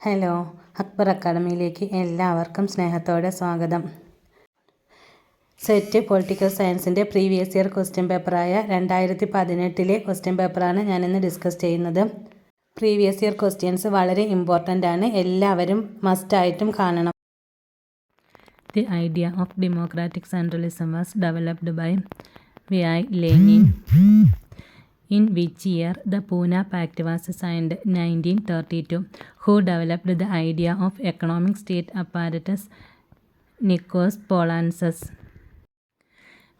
Hello, Akbar അക്കാഡമിയിലേക്ക് എല്ലാവർക്കും സ്നേഹത്തോടെ സ്വാഗതം. സെറ്റ് പൊളിറ്റിക്കൽ സയൻസിൻ്റെ പ്രീവിയസ് ഇയർ ക്വസ്റ്റ്യൻ പേപ്പറായ 2018 ക്വസ്റ്റ്യൻ പേപ്പറാണ് ഞാനിന്ന് ഡിസ്കസ് ചെയ്യുന്നത്. പ്രീവിയസ് ഇയർ ക്വസ്റ്റ്യൻസ് വളരെ ഇമ്പോർട്ടൻ്റ് ആണ്, എല്ലാവരും മസ്റ്റായിട്ടും കാണണം. The idea of democratic centralism was developed by V.I. Lenin. In which year the Pune Pact was signed? 1932. Who developed the idea of economic state apparatus? Nikos Poulantzas.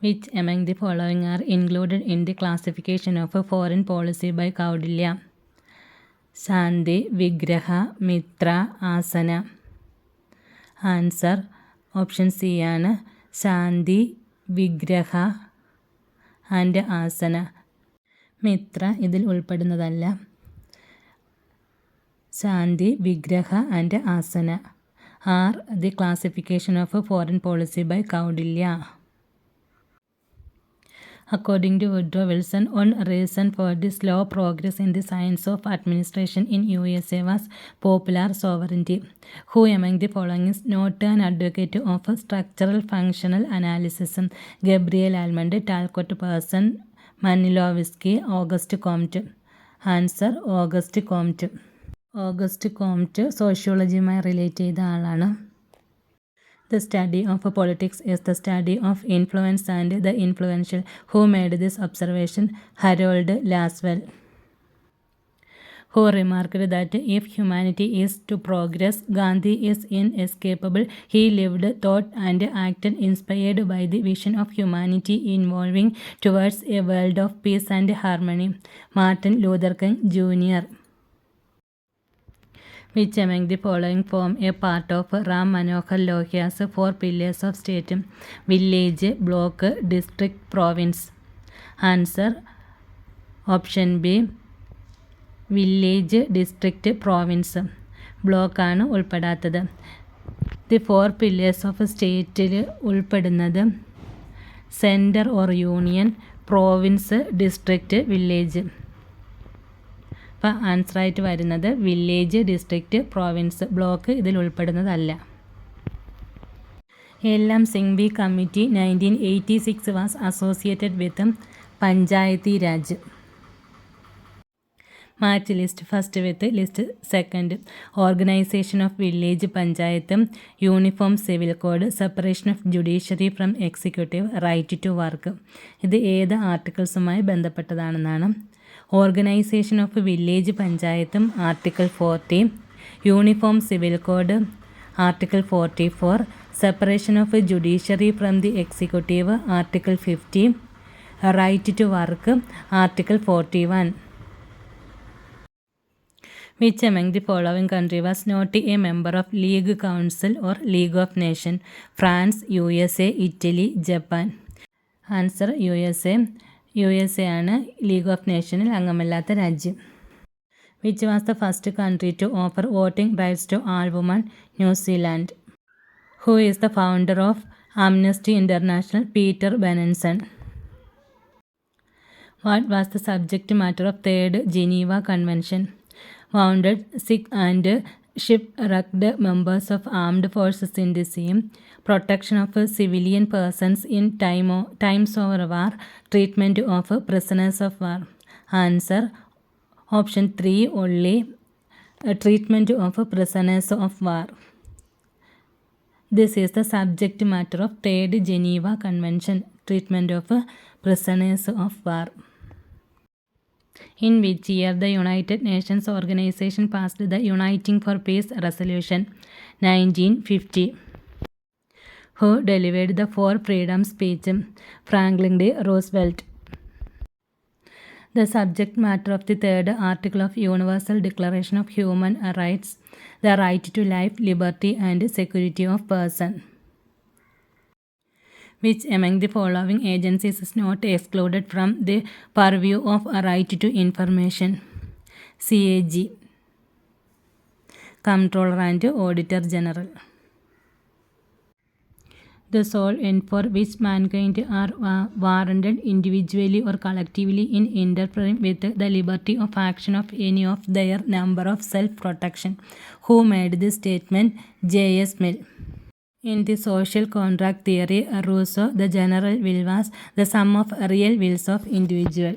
Which among the following are included in the classification of foreign policy by Kaudilya? Shanti, Vigraha, Mitra, Asana. Answer option C ആണ്. ശാന്തി, വിഗ്രഹ and ആസന. Mitra ഇതിൽ ഉൾപ്പെടുന്നതല്ല. ശാന്തി, വിഗ്രഹ and ആസന are the classification of foreign policy by Kautilya. According to Woodrow Wilson, one reason for the slow progress in the science of administration in USA was popular sovereignty. Who among the following is not an advocate of structural functional analysis? Gabriel Almond, Talcott Person, Manilovsky, Auguste Comte. Answer Auguste Comte. Auguste Comte സോഷ്യോളജിയുമായി relate ചെയ്ത ആളാണ്. The study of politics is the study of influence and the influential. Who made this observation? Harold Laswell. Who remarked that if humanity is to progress, Gandhi is inescapable. He lived, thought and acted inspired by the vision of humanity evolving towards a world of peace and harmony. Martin Luther King Jr. Which among the following form a part of Ram Manohar Lohya's 4 pillars of state? Village, block, district, province. Answer option B. Village, district, province. Block ആണ് ഉൾപ്പെടാത്തത്. The 4 pillars of സ്റ്റേറ്റിൽ ഉൾപ്പെടുന്നത് centre or union, province, district, village. അപ്പോൾ ആൻസറായിട്ട് വരുന്നത് village, district, province. Block ഇതിൽ ഉൾപ്പെടുന്നതല്ല. എല്ലാം Singhvi committee 1986 was associated with panchayati raj. Match list first with list second. Organisation of village panchayat, uniform civil code, separation of judiciary from executive, right to work. ഇത് ഏത് ആർട്ടിക്കിൾസുമായി ബന്ധപ്പെട്ടതാണെന്നാണ്. Organisation of village പഞ്ചായത്തും article 40, uniform civil code article 44, separation of judiciary from the executive article 50, right to work article 41. Which among the following country was not a member of League Council or League of Nations? France, USA, Italy, Japan. Answer USA. USA ആണ് league of നേഷനിൽ അംഗമല്ലാത്ത രാജ്യം. Which was the first country to offer voting rights to all women? New Zealand. Who is the founder of Amnesty International? Peter Benenson. What was the subject matter of Third Geneva Convention? Wounded, sick and shipwrecked members of armed forces in the sea, protection of civilian persons in times of war, treatment of prisoners of war. Answer option 3 only, treatment of prisoners of war. This is the subject matter of Third Geneva Convention, treatment of prisoners of war. In which year the United Nations Organization passed the Uniting for Peace Resolution? 1950. Who delivered the 4 Freedom Speech? Franklin D. Roosevelt. The subject matter of the third article of Universal Declaration of Human Rights, the right to life, liberty and security of person. Which among the following agencies is not excluded from the purview of a right to information? CAG, Comptroller and Auditor General. The sole end for which mankind are warranted individually or collectively in interfering with the liberty of action of any of their number of self-protection. Who made this statement? J.S. Mill. In the social contract theory, Rousseau, the general will was the sum of real wills of individual.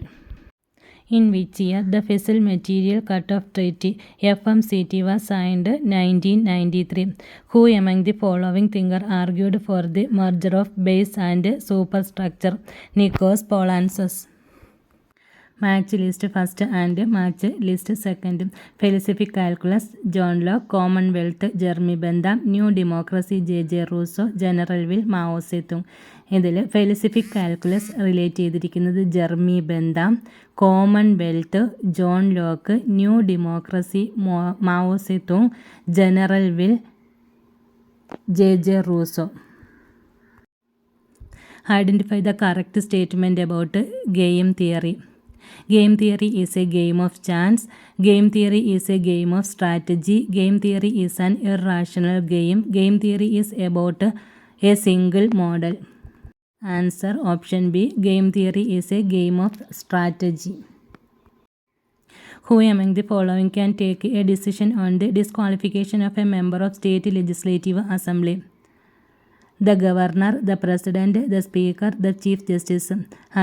In which year the Fissile Material Cut-off Treaty (FMCT) was signed? 1993. Who among the following thinker argued for the merger of base and superstructure? Nikos Poulantzas. Match list first and match list second. Philosophic calculus John Locke. Commonwealth Jeremy Bentham. New democracy J.J. Rousseau. General will Mao Zedong. ഇതിൽ philosophic calculus relate ചെയ്തിരിക്കുന്നത് Jeremy Bentham, Commonwealth John Locke, New Democracy Mao Zedong, general will J.J. Rousseau. Identify the correct statement about game theory. Game theory is a game of chance. Game theory is a game of strategy. Game theory is an irrational game. Game theory is about a single model. Answer option B. Game theory is a game of strategy. Who among the following can take a decision on the disqualification of a member of state legislative assembly? The governor, the president, the speaker, the chief justice.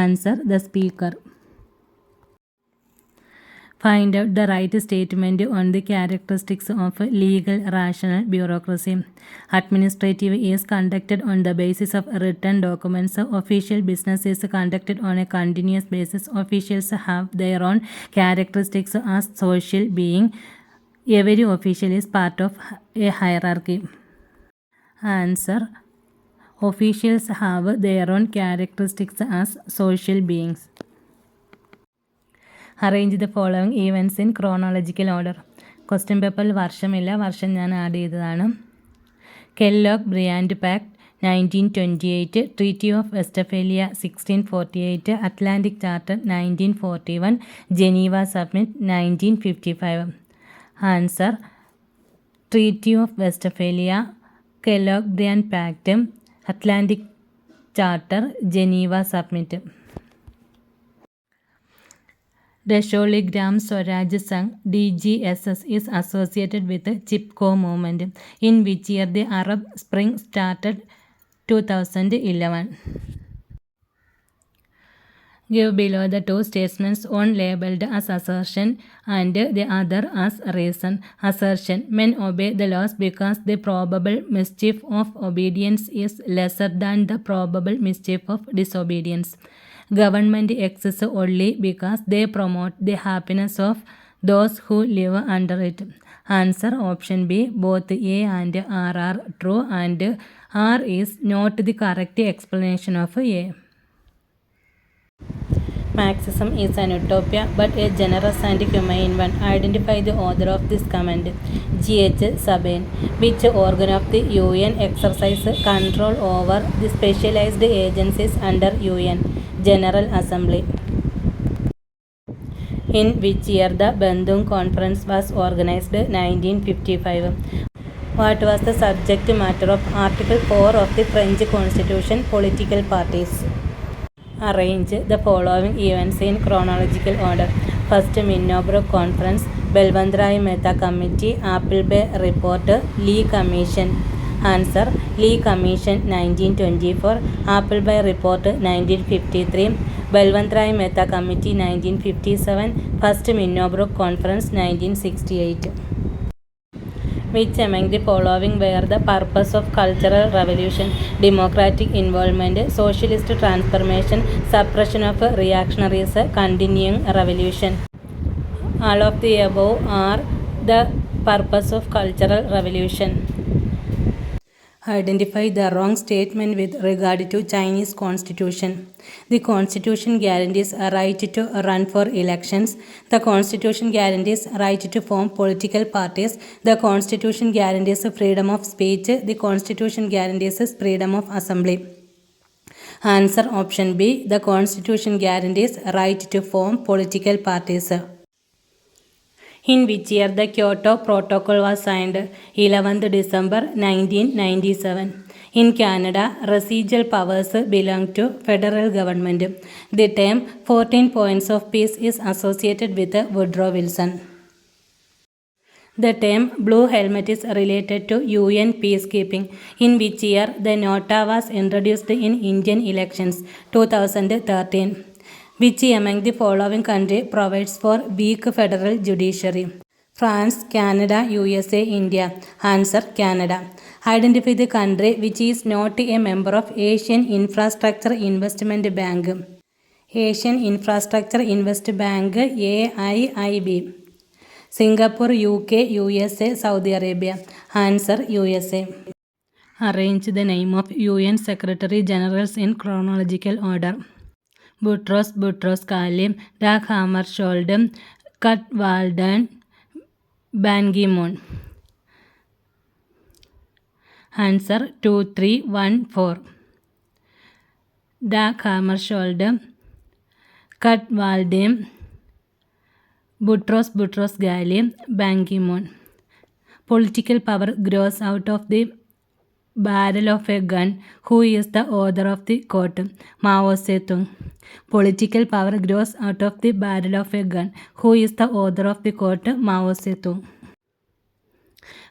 Answer the speaker. Find out the right statement on the characteristics of legal rational bureaucracy. Administrative is conducted on the basis of written documents. Official business is conducted on a continuous basis. Officials have their own characteristics as social being. Every official is part of a hierarchy. Answer: officials have their own characteristics as social beings. Arrange the following events in chronological order. Question പേപ്പറിൽ വർഷമില്ല, വർഷം ഞാൻ add ചെയ്തതാണ്. Kellogg Briand Pact 1928, Treaty of Westphalia 1648, Atlantic Charter 1941, Geneva summit 1955. Answer: Treaty of Westphalia, Kellogg Briand Pact, Atlantic Charter, Geneva summit. Dasholegram Swaraj Sangh (DGSS) is associated with the Chipko movement. In which year the Arab Spring started? 2011. Give below the two statements, one labeled as assertion and the other as reason. Assertion: men obey the laws because the probable mischief of obedience is lesser than the probable mischief of disobedience. Government exists only because they promote the happiness of those who live under it. Answer option B. Both A and R are true and R is not the correct explanation of A. Marxism is an utopia but a generous and humane one. Identify the author of this comment. G.H. Sabin. Which organ of the UN exercises control over the specialized agencies under UN? General Assembly. In which year the Bandung Conference was organized? 1955. What was the subject matter of Article 4 of the French Constitution? Political parties. Arrange the following events in chronological order. First, Minnobrook Conference, Belvandrai Mehta Committee, Appleby Report, Lee Commission. Answer: Lee Commission 1924, Appleby Report 1953, Belvandrai Mehta Committee 1957, First Minnobrook Conference 1968. Which among the following were the purpose of cultural revolution? Democratic involvement, socialist transformation, suppression of reactionaries, continuing revolution. All of the above are the purpose of cultural revolution. Identify the wrong statement with regard to Chinese constitution. The constitution guarantees a right to run for elections. The constitution guarantees right to form political parties. The constitution guarantees freedom of speech. The constitution guarantees freedom of assembly. Answer option B. The constitution guarantees right to form political parties. In which year the Kyoto Protocol was signed? 11th December 1997. In Canada, residual powers belong to federal government. The term 14 points of peace is associated with Woodrow Wilson. The term Blue Helmet is related to UN peacekeeping. In which year the nota was introduced in Indian elections? 2013. Which among the following country provides for weak federal judiciary? France, Canada, USA, India. Answer: Canada. Identify the country which is not a member of Asian Infrastructure Investment Bank. Asian Infrastructure Investment Bank, AIIB. Singapore, UK, USA, Saudi Arabia. Answer: USA. Arrange the name of UN Secretary Generals in chronological order. Boutros Boutros-Ghali, Dag Hammarskjöld, Kurt Waldheim, Ban Ki-moon. Answer: 2, 3, 1, 4. Dag Hammarskjöld, Kurt Waldheim, Boutros Boutros-Ghali, Ban Ki-moon. Political power grows out of the barrel of a gun. Who is the author of the quote? Mao Zedong. Political power grows out of the barrel of a gun. Who is the author of the quote? Mao Zedong.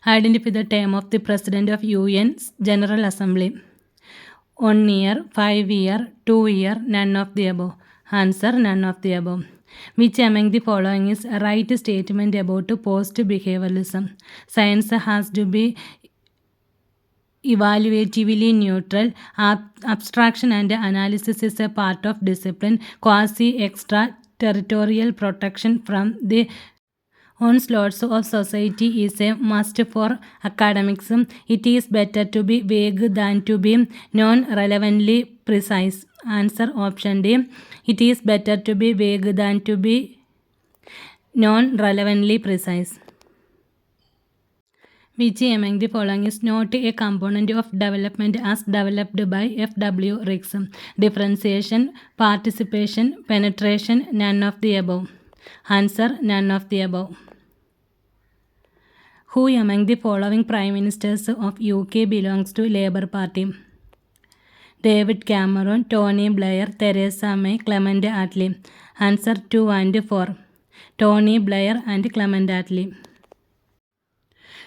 Identify the term of the President of UN's General Assembly. 1 year, 5 year, 2 year, none of the above. Answer: none of the above. Which among the following is a right statement about post-behavioralism? Science has to be evaluatively neutral. Abstraction and analysis is a part of discipline. Quasi-extraterritorial protection from the onslaughts of society is a must for academics. It is better to be vague than to be non-relevantly precise. Answer: option D. It is better to be vague than to be non-relevantly precise. Which among the following is not a component of development as developed by F.W. Riggs? Differentiation, participation, penetration, none of the above. Answer: none of the above. Who among the following Prime Ministers of UK belongs to Labour Party? David Cameron, Tony Blair, Theresa May, Clement Attlee. Answer: 2 and 4. Tony Blair and Clement Attlee.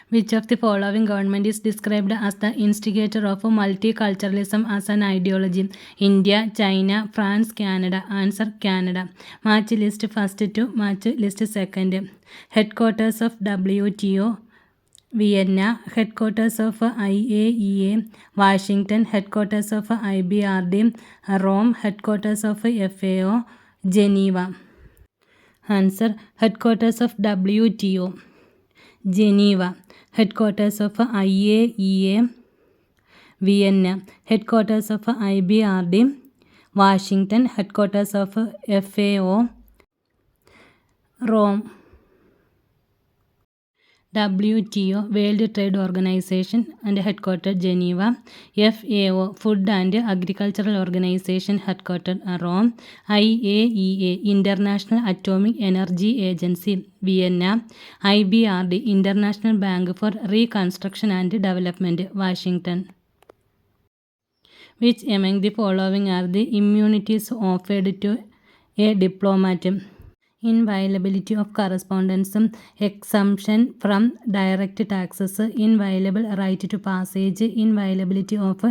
Which of the following government is described as the instigator of multiculturalism as an ideology? India, China, France, Canada. Answer: Canada. Match list first to match list second. Headquarters of WTO, Vienna. Headquarters of IAEA, Washington. Headquarters of IBRD, Rome. Headquarters of FAO, Geneva. Answer: headquarters of WTO, Geneva. Headquarters of IAEA, Vienna. Headquarters of IBRD, Washington. Headquarters of FAO, Rome. WTO, World Trade Organization, and headquartered Geneva. FAO, Food and Agricultural Organization, headquartered Rome. IAEA, International Atomic Energy Agency, Vienna. IBRD, International Bank for Reconstruction and Development, Washington. Which among the following are the immunities offered to a diplomat? Inviolability of correspondence, exemption from direct taxes, inviolable right to passage, inviolability of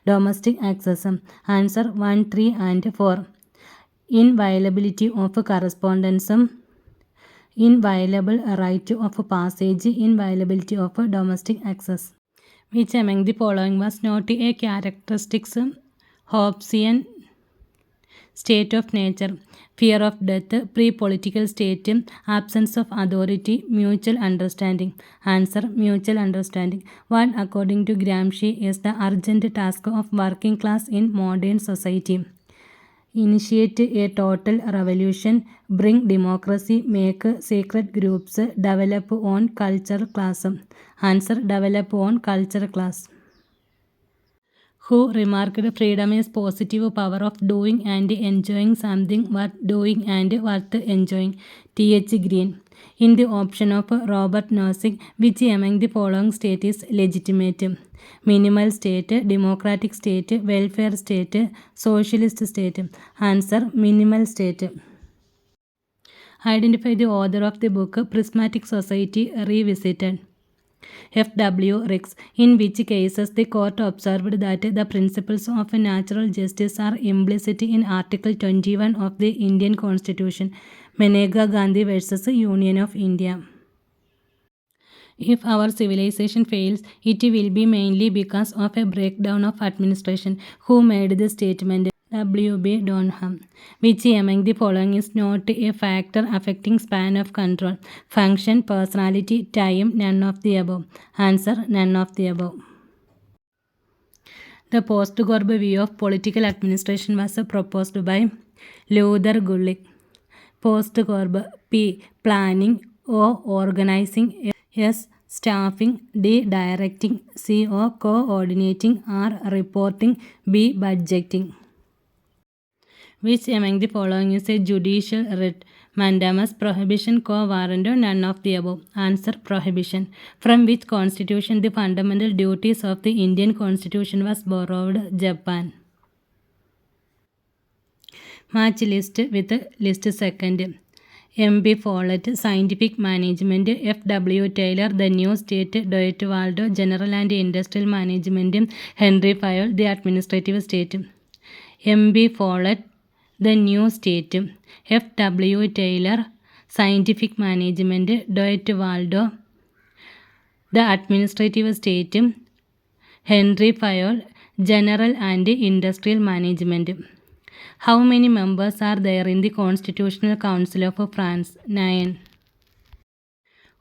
domestic access. Answer: 1, 3 and 4. Inviolability of correspondence, inviolable right of passage, inviolability of domestic access. Which among the following was not a characteristics Hobbesian state of nature? Fear of death, pre-political state, absence of authority, mutual understanding. Answer: mutual understanding. What, according to Gramsci, is the urgent task of working class in modern society? Initiate a total revolution, bring democracy, make secret groups, develop on culture class. Answer: develop on culture class. who remarked freedom is positive power of doing and enjoying something worth doing and worth enjoying. T.H. Green. In the option of Robert Nozick, which among the following state is legitimate? Minimal state, democratic state, welfare state, socialist state. Answer: minimal state. Identify the author of the book Prismatic Society Revisited. F.W. Rix. In which cases the court observed that the principles of natural justice are implicit in Article 21 of the Indian Constitution. Maneka Gandhi versus Union of India. If our civilization fails, it will be mainly because of a breakdown of administration. Who made the statement? W.B. Donham. Which among the following is not a factor affecting span of control? Function, personality, time, none of the above. Answer: none of the above. The post-Gorb view of political administration was proposed by Luther Gulick. Post-Gorb: P. Planning. O. Organizing. S. Staffing. D. Directing. C. O. Coordinating. R. Reporting. B. Budgeting. Which among the following is a judicial writ? Mandamus, prohibition, quo warranto, none of the above. Answer: prohibition. From which constitution the fundamental duties of the Indian Constitution was borrowed? Japan. Match list with list second. M.B. Follett, Scientific Management. F.W. Taylor, The New State. Dwight Waldo, General and Industrial Management. Henry Fayol, The Administrative State. M.B. Follett, The New State. F.W. Taylor, Scientific Management. Dwight Waldo, The Administrative State. Henry Fayol, General and Industrial Management. How many members are there in the Constitutional Council of France? 9.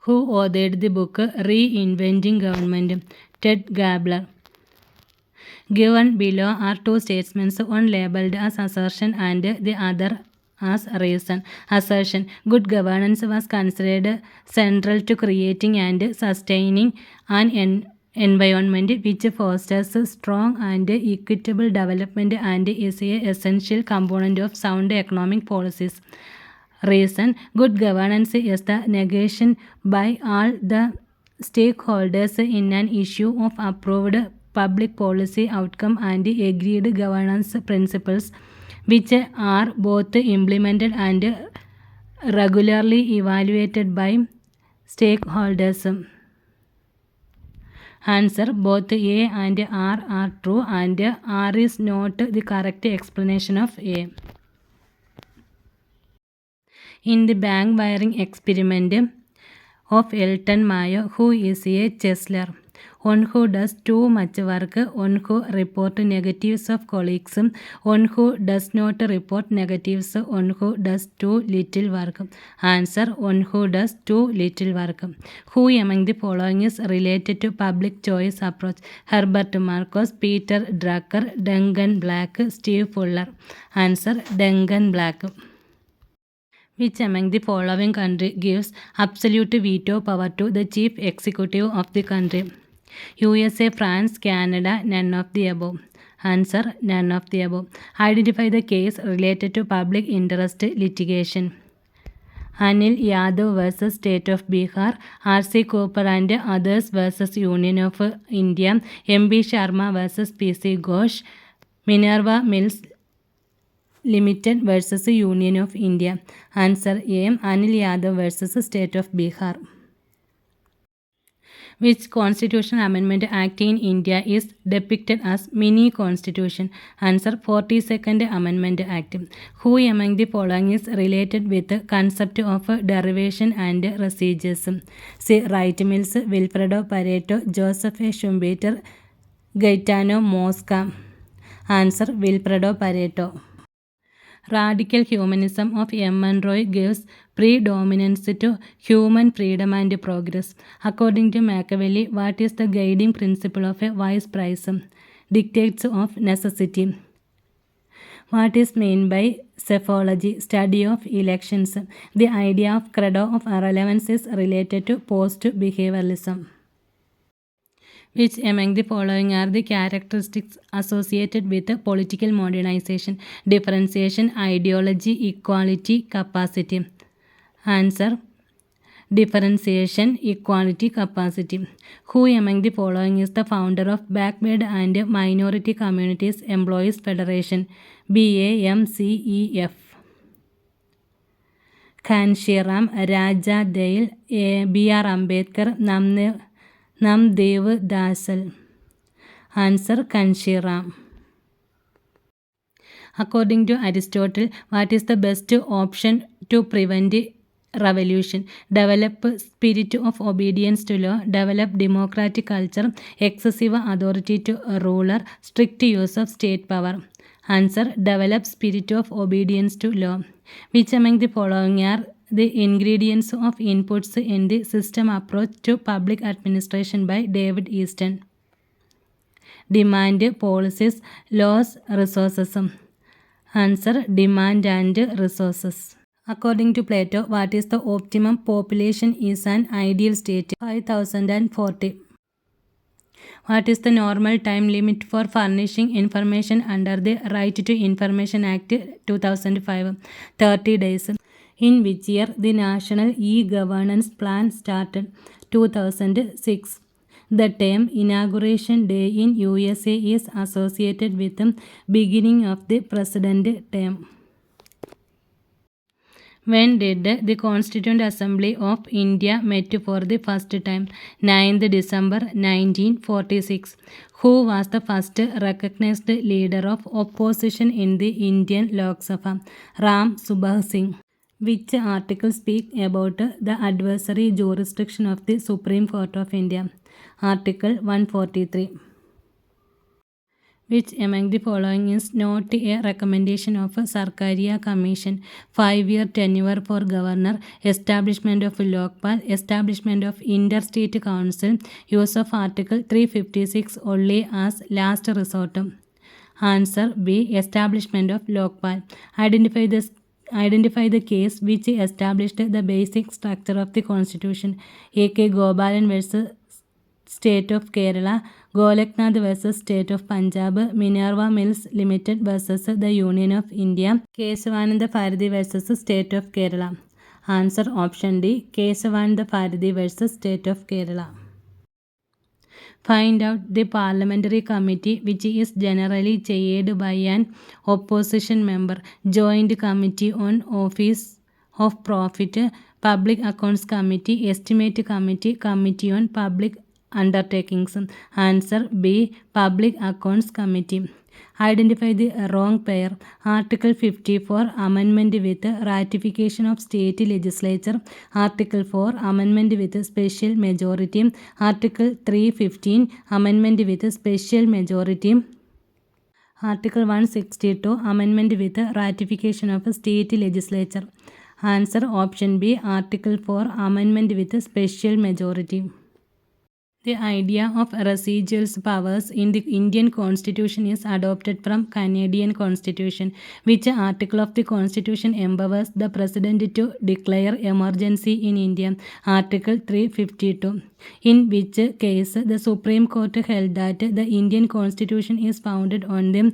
Who authored the book Reinventing Government? Ted Gabler. Given below are two statements, one labeled as assertion and the other as reason. Assertion: good governance was considered central to creating and sustaining an environment which fosters strong and equitable development and is an essential component of sound economic policies. Reason: good governance is the negation by all the stakeholders in an issue of approved public policy outcome and agreed governance principles which are both implemented and regularly evaluated by stakeholders. Answer: both A and R are true and R is not the correct explanation of A. In the bank wiring experiment of Elton Mayo, who is a Chesler? One who does too much work, one who report negatives of colleagues, one who does not report negatives, one who does too little work. Answer: one who does too little work. Who among the following is related to public choice approach? Herbert Marcos, Peter Drucker, Duncan Black, Steve Fuller. Answer: Duncan Black. Which among the following country gives absolute veto power to the chief executive of the country? USA, France, Canada, none of the above. Answer: none of the above. Identify the case related to public interest litigation. Anil Yadav versus State of Bihar, R.C. Cooper and others versus Union of India, M.B. Sharma versus P.C. Ghosh, Minerva Mills Limited versus Union of India. Answer A. Anil Yadav versus State of Bihar. Which constitutional amendment act in India is depicted as mini constitution? Answer: 42nd Amendment Act. Who among the following is related with the concept of derivation and residues? C. Wright Mills, Wilfredo Pareto, Joseph A. Schumpeter, Gaetano Mosca. Answer: Wilfredo Pareto. Radical humanism of M. N. Roy gives predominance to human freedom and progress. According to Machiavelli, what is the guiding principle of a wise price? Dictates of necessity. What is meant by psephology? Study of elections. The idea of credo of irrelevance is related to post-behavioralism. Which among the following are the characteristics associated with political modernization? Differentiation, ideology, equality, capacity. Answer: differentiation, equality, capacity. Who among the following is the founder of Backward and Minority Communities Employees Federation? BAMCEF. Ghanshiram, Raja Dale, B.R. Ambedkar, Namdev Dasal. Answer: Ghanshiram. According to Aristotle, what is the best option to prevent revolution? Develop spirit of obedience to law, develop democratic culture, excessive authority to a ruler, strict use of state power. Answer: develop spirit of obedience to law. Which among the following are the ingredients of inputs in the system approach to public administration by David Easton? Demand, policies, laws, resources. Answer: demand and resources. According to Plato, what is the optimum population is an ideal state? 5040. What is the normal time limit for furnishing information under the Right to Information Act 2005? 30 days. In which year the National E-Governance Plan started? 2006. The term Inauguration Day in USA is associated with the beginning of the president term. When did the Constituent Assembly of India met for the first time? 9th December 1946. Who was the first recognized leader of opposition in the Indian Lok Sabha? Ram Subhah Singh. Which article speaks about the adversary jurisdiction of the Supreme Court of India? Article 143. Which among the following is not a recommendation of a Sarkaria Commission? 5-year tenure for governor, establishment of Lokpal, establishment of interstate council, use of Article 356 only as last resort. Answer: B. Establishment of Lokpal. Identify the case which established the basic structure of the Constitution. A.K. Gopalan vs. State of Kerala, Goleknath vs. State of Punjab, Minerva Mills Limited vs. the Union of India, Kesavananda Bharati vs. State of Kerala. Answer: option D. Kesavananda Bharati vs. State of Kerala. Find out the parliamentary committee which is generally chaired by an opposition member. Joint Committee on Office of Profit, Public Accounts Committee, Estimate Committee, Committee on Public Undertakings. Answer: B. Public Accounts Committee. Identify the wrong pair. Article 54 Amendment with ratification of state legislature. Article 4 Amendment with special majority. Article 315 Amendment with special majority. Article 162 Amendment with ratification of state legislature. Answer: option B. Article 4 Amendment with special majority. The idea of residual powers in the Indian Constitution is adopted from Canadian Constitution. Which article of the Constitution empowers the President to declare emergency in India? Article 352. In which case the Supreme Court held that the Indian Constitution is founded on the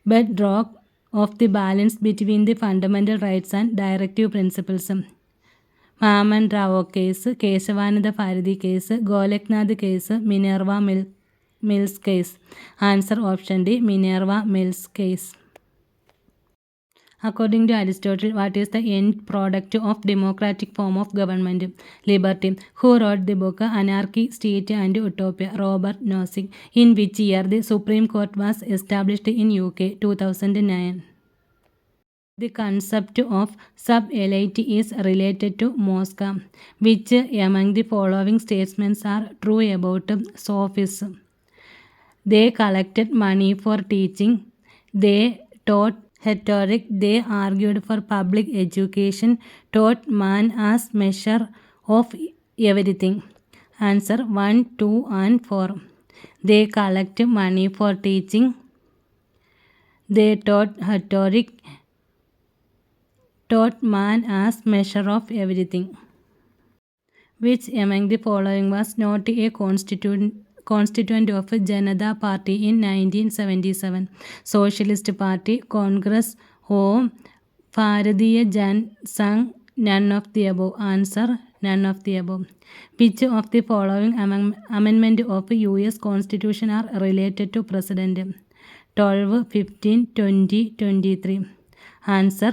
bedrock of the balance between the fundamental rights and directive principles? Maman Rao case, Kesavananda Bharati case, Goleknath case, Minerva Mills case. Answer: option D. Minerva Mills case. According to Aristotle, what is the end product of democratic form of government? Liberty. Who wrote the book Anarchy, State and Utopia? Robert Nozick. In which year the Supreme Court was established in UK? 2009. The concept of sub-elite is related to Mosca. Which among the following statements are true about sophists? They collected money for teaching. They taught rhetoric. They argued for public education. Taught man as measure of everything. Answer: 1, 2 and 4. They collect money for teaching. They taught rhetoric. Taught man as measure of everything. Which among the following was not a constituent of Janata Party in 1977. Socialist Party, Congress or Bharatiya Jan Sangh, none of the above. Answer, none of the above. Which of the following amendment of US Constitution are related to President? 12, 15, 20, 23. Answer,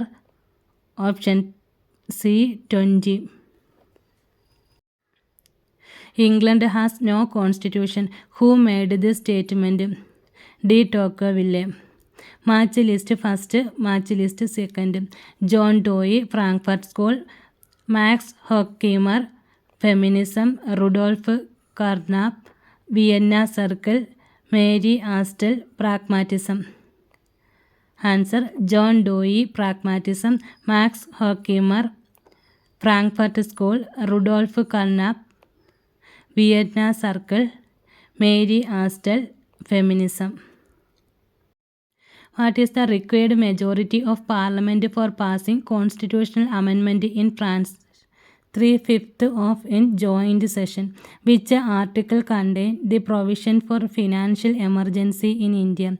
option C, 20. England has no constitution. Who made this statement? D. Tocqueville. Match list first, match list second. John Dewey, Frankfurt School. Max Horkheimer, Feminism. Rudolf Carnap, Vienna Circle. Mary Astle, Pragmatism. Answer, John Dewey, Pragmatism. Max Horkheimer, Frankfurt School. Rudolf Carnap, Vienna Circle. Mary Astle, Feminism. What is the required majority of Parliament for passing constitutional amendment in France? 3/5 of in joint session. Which article contain the provision for financial emergency in India?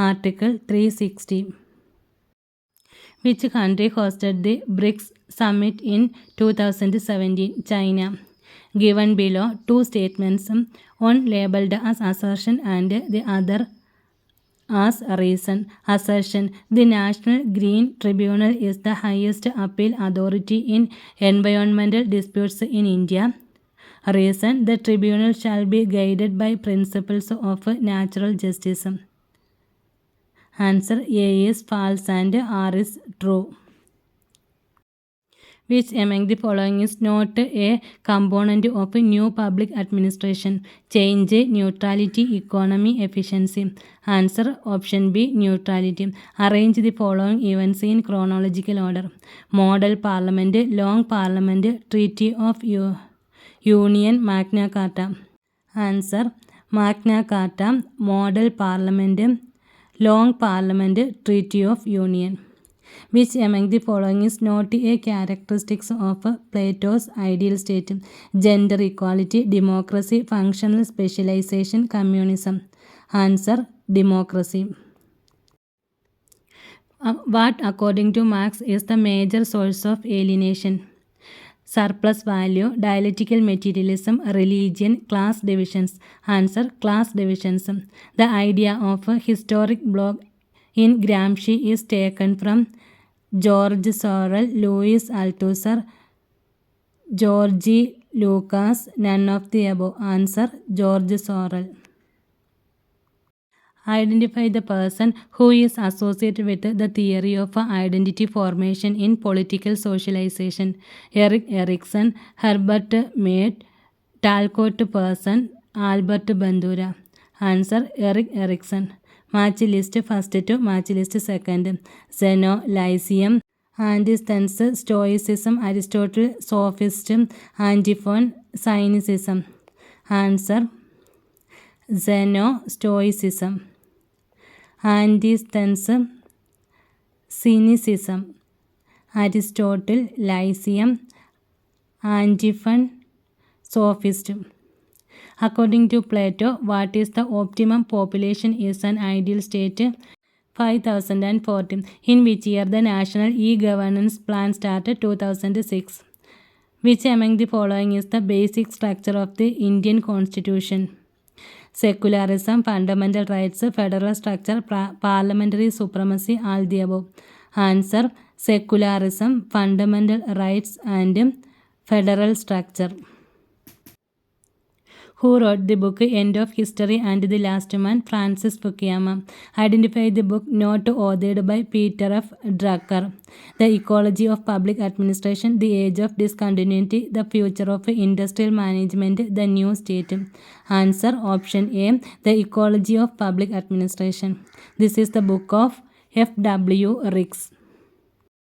Article 360. Which country hosted the BRICS summit in 2017? China. Given below, two statements, one labeled as assertion and the other as reason. Assertion: the National Green Tribunal is the highest appeal authority in environmental disputes in India. Reason: the tribunal shall be guided by principles of natural justice. Answer, A is false and R is true. Which among the following is not a component of new public administration? Change, neutrality, economy, efficiency. Answer, option B, neutrality. Arrange the following events in chronological order. Model Parliament, Long Parliament, Treaty of Union, Magna Carta. Answer, Magna Carta, Model Parliament, Long Parliament, Treaty of Union. Which among the following is not a characteristics of Plato's ideal state? Gender equality, democracy, functional specialization, communism. Answer, democracy. What according to Marx is the major source of alienation? Surplus value, dialectical materialism, religion, class divisions. Answer, class divisions. The idea of a historic bloc in Gramsci is taken from George Sorel, Louis Althusser, George Lucas, none of the above. Answer, George Sorel. Identify the person who is associated with the theory of identity formation in political socialization. Erik Erikson, Herbert Mead, Talcott Person, Albert Bandura. Answer, Erik Erikson. Match list first to match list second. Zeno, Lyceum, Antisthenes, Stoicism, Aristotle, Sophist, Antiphon, Cynicism. Answer, Zeno, Stoicism. Antisthenes, Cynicism. Aristotle, Lyceum, Antiphon, Sophist. According to Plato, what is the optimum population is an ideal state? 5040. In which year the National E-Governance Plan started? 2006. Which among the following is the basic structure of the Indian Constitution? Secularism, fundamental rights, federal structure, parliamentary supremacy, all the above. Answer, secularism, fundamental rights and federal structure. Who wrote the book End of History and the Last Man? Francis Fukuyama. Identify the book not authored by Peter F. Drucker. The Ecology of Public Administration, The Age of Discontinuity, The Future of Industrial Management, The New State. Answer, option A, The Ecology of Public Administration. This is the book of F.W. Riggs.